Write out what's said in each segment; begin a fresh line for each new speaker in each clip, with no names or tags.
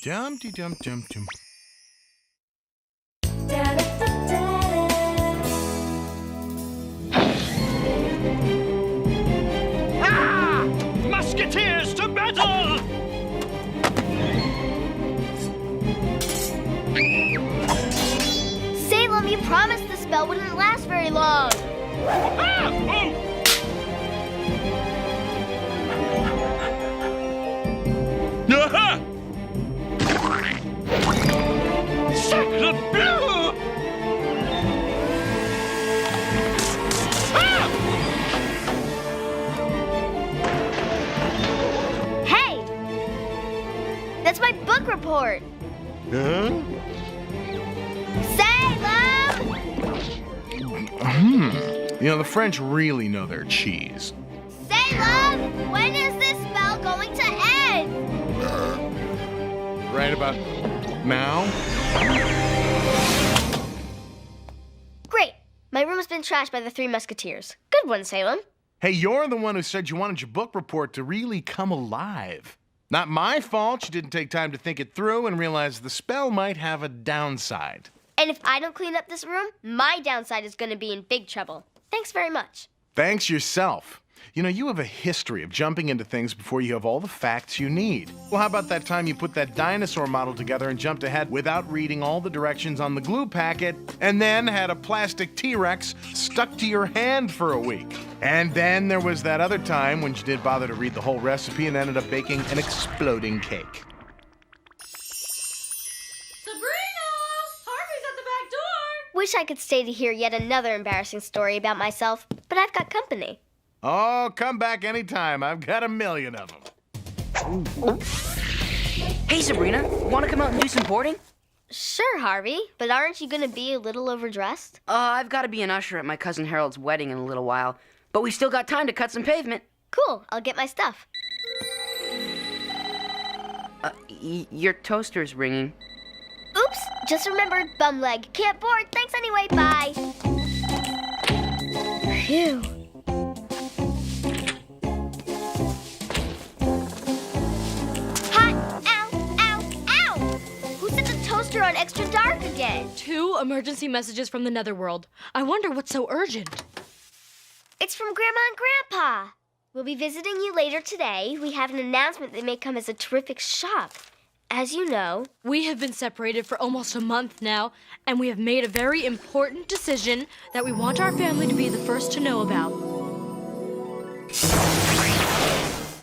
Dum-de-dum-dum-dum.
Ah! Musketeers to battle!
Salem, you promised the spell wouldn't last very long.
Ah! Oh! Aha! Sacre bleu! Ah!
Hey! That's my book report.
Huh?
Salem!
You know, the French really know their cheese.
Salem! When is this spell going to end?
Right about now?
Great. My room's been trashed by the Three Musketeers. Good one, Salem.
Hey, you're the one who said you wanted your book report to really come alive. Not my fault you didn't take time to think it through and realize the spell might have a downside.
And if I don't clean up this room, my downside is going to be in big trouble. Thanks very much.
Thanks yourself. You know, you have a history of jumping into things before you have all the facts you need. Well, how about that time you put that dinosaur model together and jumped ahead without reading all the directions on the glue packet, and then had a plastic T-Rex stuck to your hand for a week? And then there was that other time when you didn't bother to read the whole recipe and ended up baking an exploding cake.
Sabrina! Harvey's at the back door!
Wish I could stay to hear yet another embarrassing story about myself, but I've got company.
Oh, come back anytime. I've got a million of them.
Hey, Sabrina, want to come out and do some boarding?
Sure, Harvey, but aren't you going to be a little overdressed?
I've got to be an usher at my cousin Harold's wedding in a little while, but we still got time to cut some pavement.
Cool, I'll get my stuff.
Your toaster's ringing.
Oops, just remembered, bum leg. Can't board, thanks anyway, bye. Phew. Hot, ow, ow, ow! Who set the toaster on extra dark again?
2 emergency messages from the netherworld. I wonder what's so urgent.
It's from Grandma and Grandpa. We'll be visiting you later today. We have an announcement that may come as a terrific shock. As you know,
We have been separated for almost a month now, and we have made a very important decision that we want our family to be the first to know about.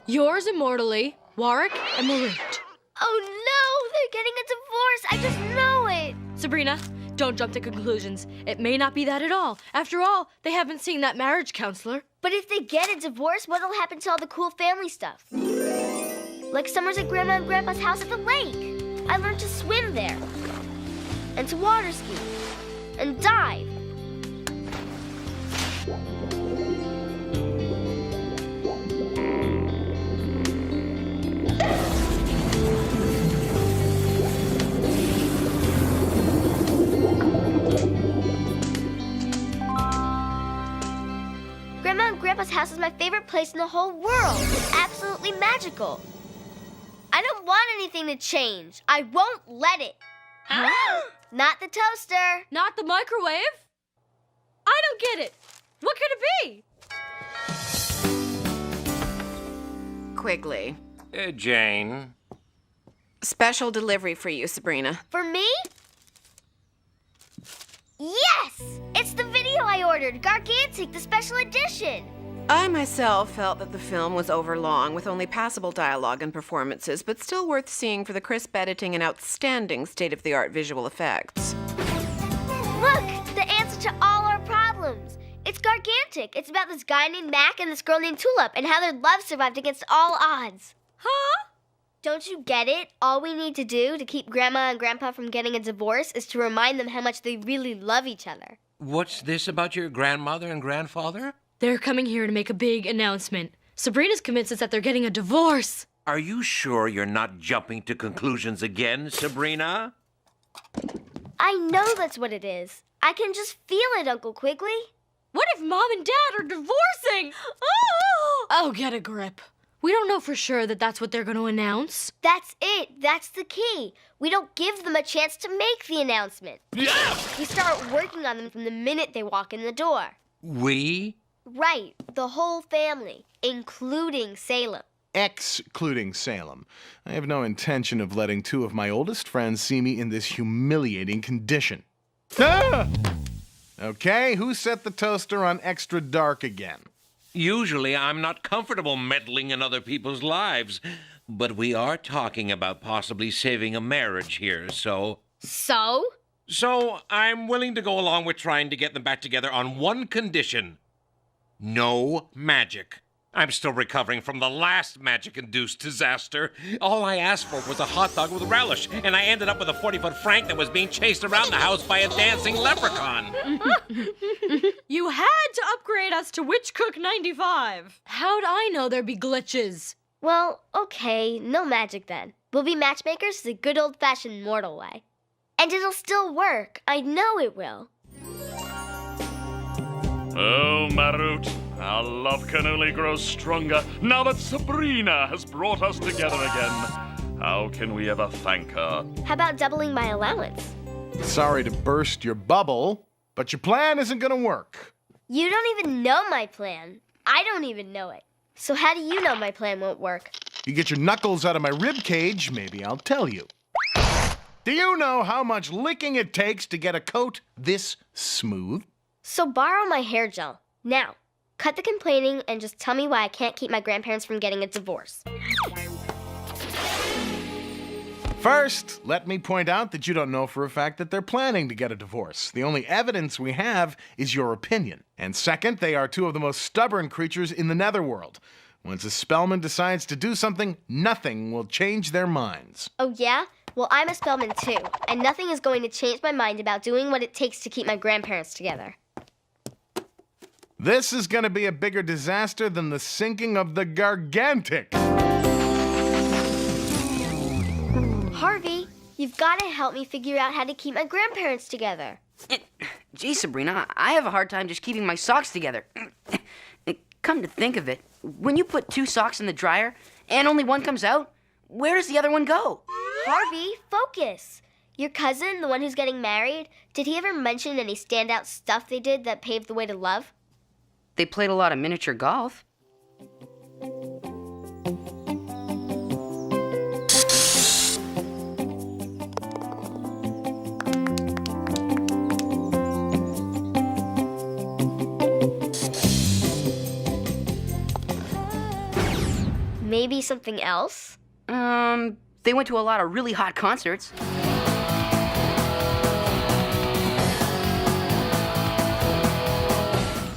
Yours immortally, Warwick and Marut.
oh no, they're getting a divorce. I just know it.
Sabrina, don't jump to conclusions. It may not be that at all. After all, they haven't seen that marriage counselor.
But if they get a divorce, what'll happen to all the cool family stuff? Like summers at Grandma and Grandpa's house at the lake. I learned to swim there. And to water ski. And dive. Grandma and Grandpa's house is my favorite place in the whole world. It's absolutely magical. I don't want anything to change. I won't let it. Not the toaster.
Not the microwave? I don't get it. What could it be?
Quigley.
Jane.
Special delivery for you, Sabrina.
For me? Yes! It's the video I ordered, Gargantic, the special edition.
I myself felt that the film was overlong with only passable dialogue and performances, but still worth seeing for the crisp editing and outstanding state-of-the-art visual effects.
Look, the answer to all our problems. It's Gargantic. It's about this guy named Mac and this girl named Tulip and how their love survived against all odds.
Huh?
Don't you get it? All we need to do to keep Grandma and Grandpa from getting a divorce is to remind them how much they really love each other.
What's this about your grandmother and grandfather?
They're coming here to make a big announcement. Sabrina's convinced us that they're getting a divorce.
Are you sure you're not jumping to conclusions again, Sabrina?
I know that's what it is. I can just feel it, Uncle Quigley.
What if Mom and Dad are divorcing? Oh, get a grip. We don't know for sure that that's what they're going to announce.
That's it. That's the key. We don't give them a chance to make the announcement.
Yeah!
We start working on them from the minute they walk in the door.
We?
Right, the whole family, including Salem.
Excluding Salem. I have no intention of letting two of my oldest friends see me in this humiliating condition. Ah! Okay, who set the toaster on extra dark again?
Usually I'm not comfortable meddling in other people's lives, but we are talking about possibly saving a marriage here, so...
So?
So I'm willing to go along with trying to get them back together on one condition. No magic. I'm still recovering from the last magic-induced disaster. All I asked for was a hot dog with relish, and I ended up with a 40-foot Frank that was being chased around the house by a dancing leprechaun.
You had to upgrade us to Witch Cook 95. How'd I know there'd be glitches?
Well, okay, no magic then. We'll be matchmakers the good old-fashioned mortal way. And it'll still work. I know it will.
Oh, Marut, our love can only grow stronger now that Sabrina has brought us together again. How can we ever thank her?
How about doubling my allowance?
Sorry to burst your bubble, but your plan isn't gonna work.
You don't even know my plan. I don't even know it. So how do you know my plan won't work?
You get your knuckles out of my rib cage, maybe I'll tell you. Do you know how much licking it takes to get a coat this smooth?
So borrow my hair gel. Now, cut the complaining and just tell me why I can't keep my grandparents from getting a divorce.
First, let me point out that you don't know for a fact that they're planning to get a divorce. The only evidence we have is your opinion. And second, they are two of the most stubborn creatures in the netherworld. Once a Spellman decides to do something, nothing will change their minds.
Oh yeah? Well, I'm a Spellman too, and nothing is going to change my mind about doing what it takes to keep my grandparents together.
This is going to be a bigger disaster than the sinking of the Gargantic.
Harvey, you've got to help me figure out how to keep my grandparents together.
Gee, Sabrina, I have a hard time just keeping my socks together. Come to think of it, when you put two socks in the dryer and only one comes out, where does the other one go?
Harvey, focus. Your cousin, the one who's getting married, did he ever mention any standout stuff they did that paved the way to love?
They played a lot of miniature golf.
Maybe something else?
They went to a lot of really hot concerts.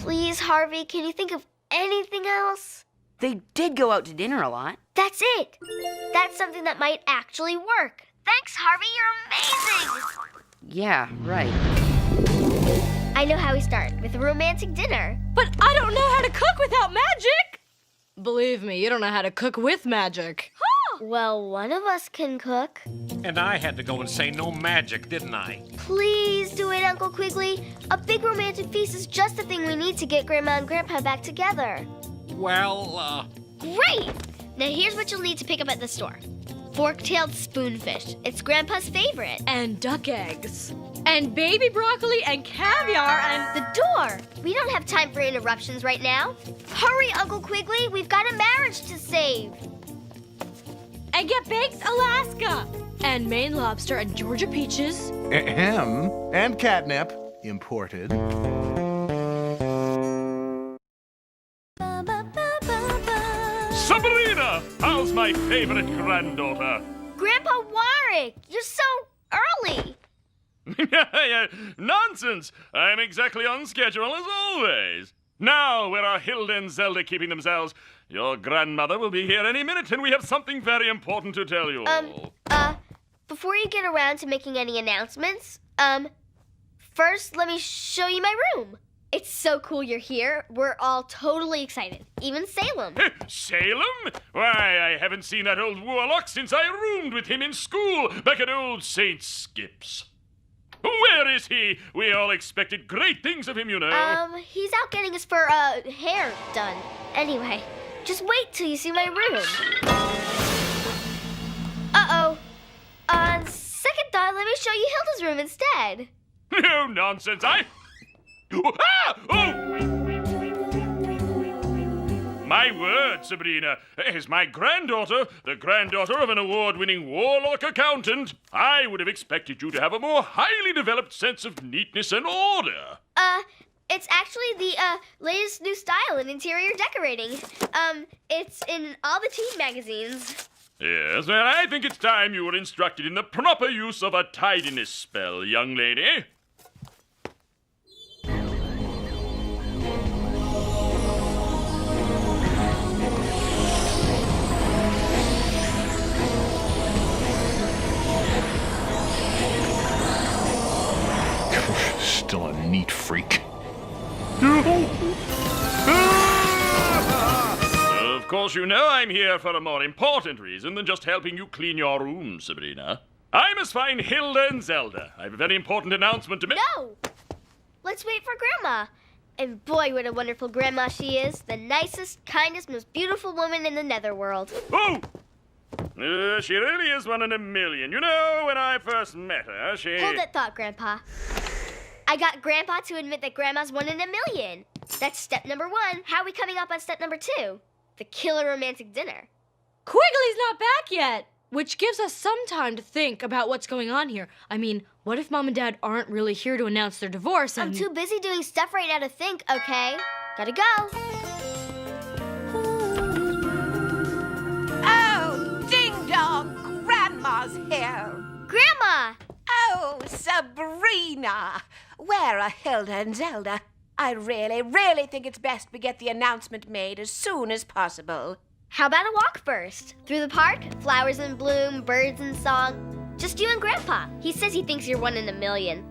Please, Harvey, can you think of anything else?
They did go out to dinner a lot.
That's it. That's something that might actually work. Thanks, Harvey, you're amazing.
Yeah, right.
I know how we start, with a romantic dinner.
But I don't know how to cook without magic! Believe me, you don't know how to cook with magic.
Well, one of us can cook.
And I had to go and say no magic, didn't I?
Please do it, Uncle Quigley. A big romantic feast is just the thing we need to get Grandma and Grandpa back together.
Well,
Great! Now here's what you'll need to pick up at the store. Fork-tailed spoonfish. It's Grandpa's favorite.
And duck eggs. And baby broccoli and caviar and...
The door! We don't have time for interruptions right now. Hurry, Uncle Quigley. We've got a marriage to save.
And get baked Alaska. And Maine lobster and Georgia peaches.
Ahem. And catnip. Imported.
Sabrina! How's my favorite granddaughter?
Grandpa Warwick, you're so early.
Nonsense! I'm exactly on schedule as always. Now, where are Hilda and Zelda keeping themselves? Your grandmother will be here any minute, and we have something very important to tell you.
Before you get around to making any announcements, first let me show you my room. It's so cool you're here. We're all totally excited. Even Salem.
Salem? Why, I haven't seen that old warlock since I roomed with him in school back at old St. Skip's. Where is he? We all expected great things of him, you know.
He's out getting his hair done. Anyway, Just wait till you see my room. Uh-oh. On second thought, let me show you Hilda's room instead.
No nonsense, Ah! Oh! My word, Sabrina. As my granddaughter, the granddaughter of an award-winning warlock accountant, I would have expected you to have a more highly developed sense of neatness and order.
It's actually the, latest new style in interior decorating. It's in all the teen magazines.
Yes, well, I think it's time you were instructed in the proper use of a tidiness spell, young lady.
Still a neat freak.
Of course, you know I'm here for a more important reason than just helping you clean your room, Sabrina. I must find Hilda and Zelda. I have a very important announcement to make.
No! Let's wait for Grandma. And boy, what a wonderful Grandma she is. The nicest, kindest, most beautiful woman in the netherworld.
Oh! She really is one in a million. You know, when I first met her, she...
Hold that thought, Grandpa. I got Grandpa to admit that Grandma's 1 in a million. That's step number 1. How are we coming up on step number 2? The killer romantic dinner.
Quigley's not back yet, which gives us some time to think about what's going on here. I mean, what if Mom and Dad aren't really here to announce their divorce and...
I'm too busy doing stuff right now to think, okay? Gotta go.
Oh, ding dong, Grandma's here.
Grandma!
Oh, Sabrina! Where are Hilda and Zelda? I really think it's best we get the announcement made as soon as possible.
How about a walk first? Through the park, flowers in bloom, birds in song. Just you and Grandpa. He says he thinks you're 1 in a million.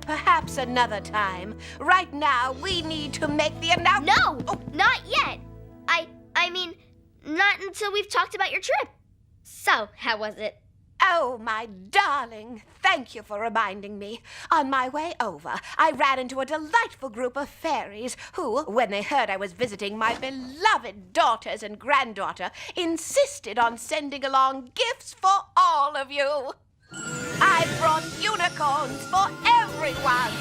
Perhaps another time. Right now, we need to make the announcement.
No! Oh, not yet! I mean, not until we've talked about your trip. So, how was it?
Oh, my darling, thank you for reminding me. On my way over, I ran into a delightful group of fairies who, when they heard I was visiting my beloved daughters and granddaughter, insisted on sending along gifts for all of you. I brought unicorns for everyone.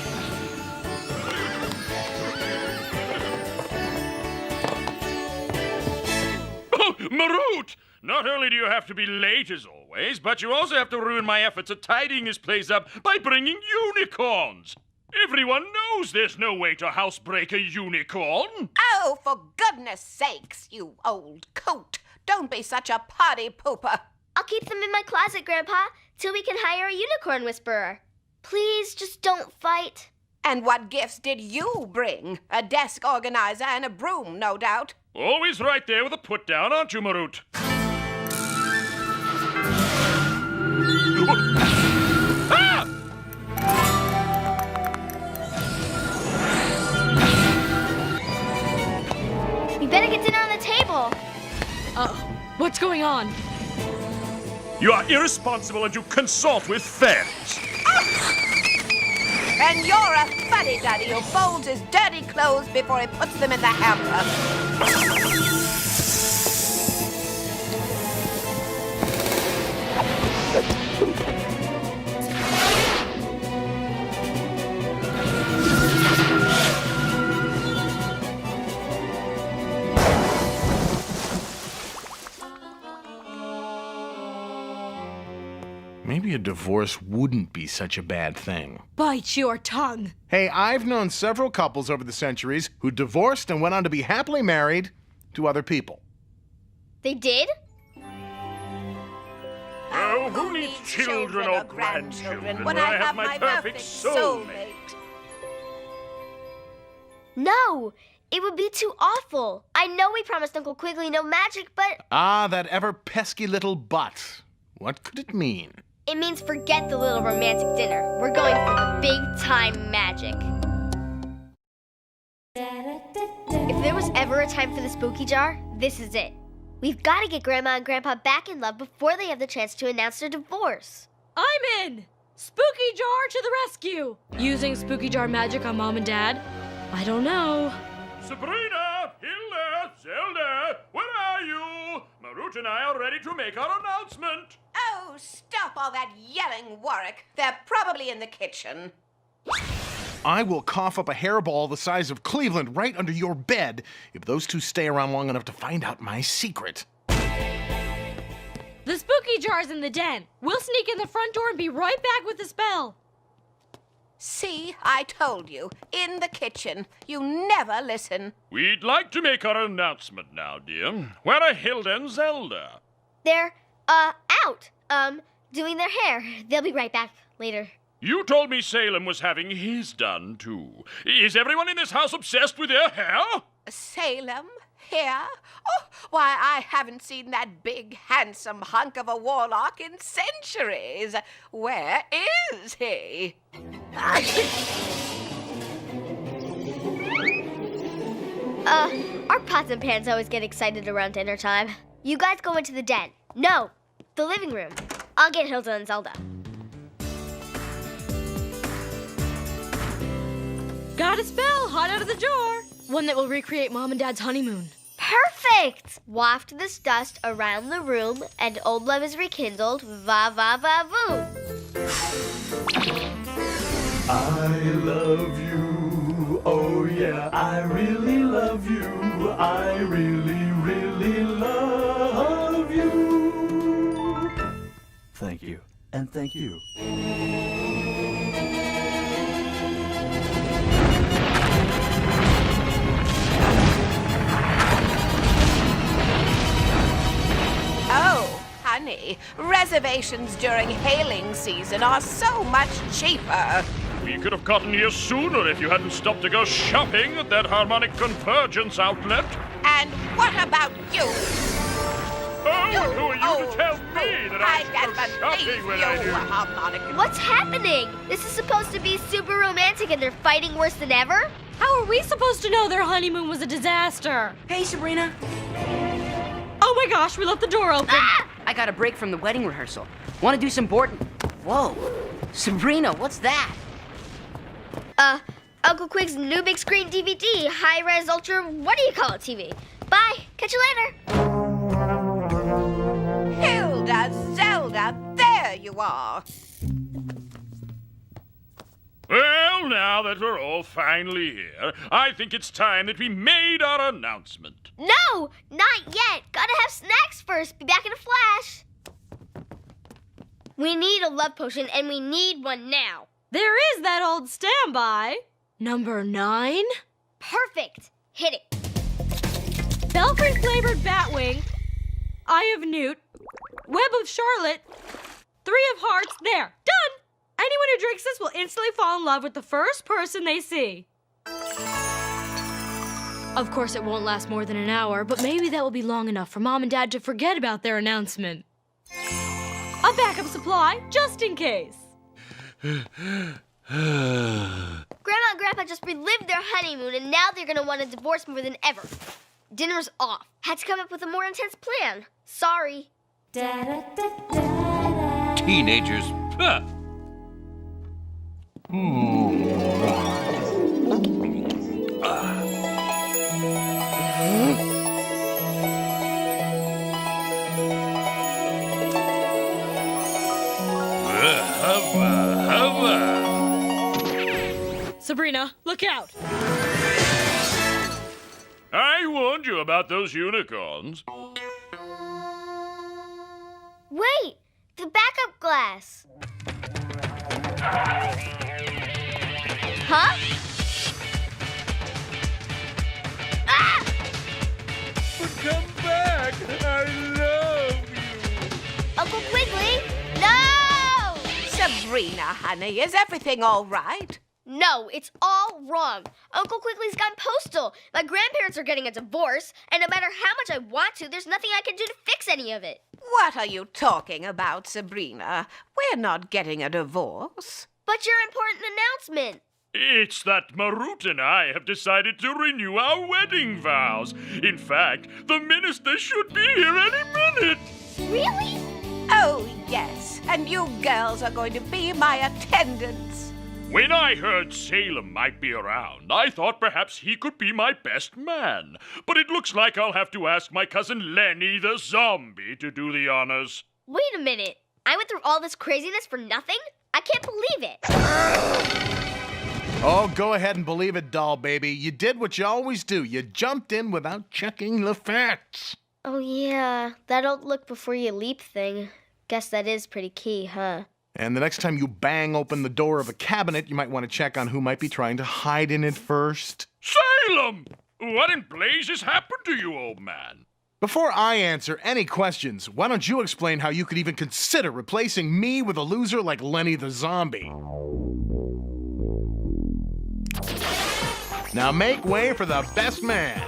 Oh, Marut! Not only do you have to be late as always, but you also have to ruin my efforts at tidying this place up by bringing unicorns. Everyone knows there's no way to housebreak a unicorn.
Oh, for goodness sakes, you old coot. Don't be such a party pooper.
I'll keep them in my closet, Grandpa, till we can hire a unicorn whisperer. Please, just don't fight.
And what gifts did you bring? A desk organizer and a broom, no doubt.
Always right there with a put-down, aren't you, Marut? Ah!
We better get dinner on the table.
What's going on?
You are irresponsible and you consort with fairies.
And you're a fuddy-duddy who folds his dirty clothes before he puts them in the hamper.
Maybe a divorce wouldn't be such a bad thing.
Bite your tongue.
Hey, I've known several couples over the centuries who divorced and went on to be happily married to other people.
They did?
Oh, who needs children or grandchildren when I have my perfect soulmate?
No, it would be too awful. I know we promised Uncle Quigley no magic, but...
Ah, that ever pesky little but. What could it mean?
It means forget the little romantic dinner. We're going for the big-time magic. If there was ever a time for the Spookie Jar, this is it. We've got to get Grandma and Grandpa back in love before they have the chance to announce their divorce.
I'm in! Spookie Jar to the rescue! Using Spookie Jar magic on Mom and Dad? I don't know.
Sabrina! Hilda! Zelda! Marut and I are ready to make our announcement.
Oh, stop all that yelling, Warwick. They're probably in the kitchen.
I will cough up a hairball the size of Cleveland right under your bed if those two stay around long enough to find out my secret.
The Spookie Jar's in the den. We'll sneak in the front door and be right back with the spell.
See, I told you. In the kitchen. You never listen.
We'd like to make our announcement now, dear. Where are Hilda and Zelda?
They're, out. Doing their hair. They'll be right back later.
You told me Salem was having his done, too. Is everyone in this house obsessed with their hair?
Salem? Here? Oh, why, I haven't seen that big, handsome hunk of a warlock in centuries. Where is he?
Our pots and pans always get excited around dinner time. You guys go into the den. No, the living room. I'll get Hilda and Zelda.
Got a spell hot out of the jar. One that will recreate Mom and Dad's honeymoon.
Perfect! Waft this dust around the room, and old love is rekindled. Va va va voom.
I love you, oh yeah, I really love you. I really, really love you. Thank you, and thank you.
Oh, honey, reservations during hailing season are so much cheaper.
We could have gotten here sooner if you hadn't stopped to go shopping at that harmonic convergence outlet.
And what about you?
Oh, who are you to tell me that I should go
can't
shopping
believe
when
you,
I do?
harmonic.
What's happening? This is supposed to be super romantic and they're fighting worse than ever?
How are we supposed to know their honeymoon was a disaster?
Hey, Sabrina.
Oh my gosh, we left the door open.
Ah!
I got a break from the wedding rehearsal. Want to do some board... Whoa. Sabrina, what's that?
Uncle Quig's new big screen DVD, high-res ultra, what do you call it, TV? Bye, catch you later.
Hilda, Zelda, there you are.
Well, now that we're all finally here, I think it's time that we made our announcement.
No, not yet. Gotta have snacks first. Be back in a flash. We need a love potion, and we need one now.
There is that old standby. Number 9.
Perfect. Hit it.
Belfry-flavored batwing. Eye of newt. Web of Charlotte. 3 of hearts. There. Done. Anyone who drinks this will instantly fall in love with the first person they see. Of course, it won't last more than an hour, but maybe that will be long enough for Mom and Dad to forget about their announcement. A backup supply, just in case.
Grandma and Grandpa just relived their honeymoon, and now they're gonna want a divorce more than ever. Dinner's off. Had to come up with a more intense plan. Sorry.
Teenagers. Huh.
Sabrina, look out.
I warned you about those unicorns.
Wait, the backup glass. Huh? Ah!
Come back! I love you!
Uncle Quigley? No!
Sabrina, honey, is everything all right?
No, it's all wrong. Uncle Quigley's gone postal. My grandparents are getting a divorce, and no matter how much I want to, there's nothing I can do to fix any of it.
What are you talking about, Sabrina? We're not getting a divorce.
But your important announcement.
It's that Marut and I have decided to renew our wedding vows. In fact, the minister should be here any minute.
Really?
Oh, yes, and you girls are going to be my attendants.
When I heard Salem might be around, I thought perhaps he could be my best man. But it looks like I'll have to ask my cousin Lenny the zombie to do the honors.
Wait a minute. I went through all this craziness for nothing? I can't believe it.
Oh, go ahead and believe it, doll baby. You did what you always do. You jumped in without checking the facts.
Oh, yeah. That old look before you leap thing. Guess that is pretty key, huh?
And the next time you bang open the door of a cabinet, you might want to check on who might be trying to hide in it first.
Salem! What in blazes happened to you, old man?
Before I answer any questions, why don't you explain how you could even consider replacing me with a loser like Lenny the zombie? Now make way for the best man.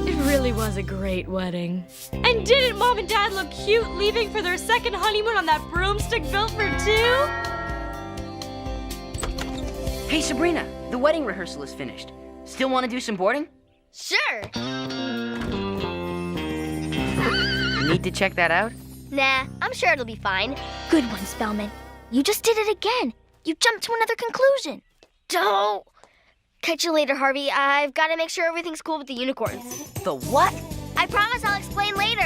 It really was a great wedding. And didn't Mom and Dad look cute leaving for their second honeymoon on that broomstick built for two?
Hey, Sabrina, the wedding rehearsal is finished. Still want to do some boarding?
Sure.
Need to check that out?
Nah, I'm sure it'll be fine.
Good one, Spellman. You just did it again. You jumped to another conclusion.
Don't. Catch you later, Harvey. I've got to make sure everything's cool with the unicorns.
The what?
I promise I'll explain later.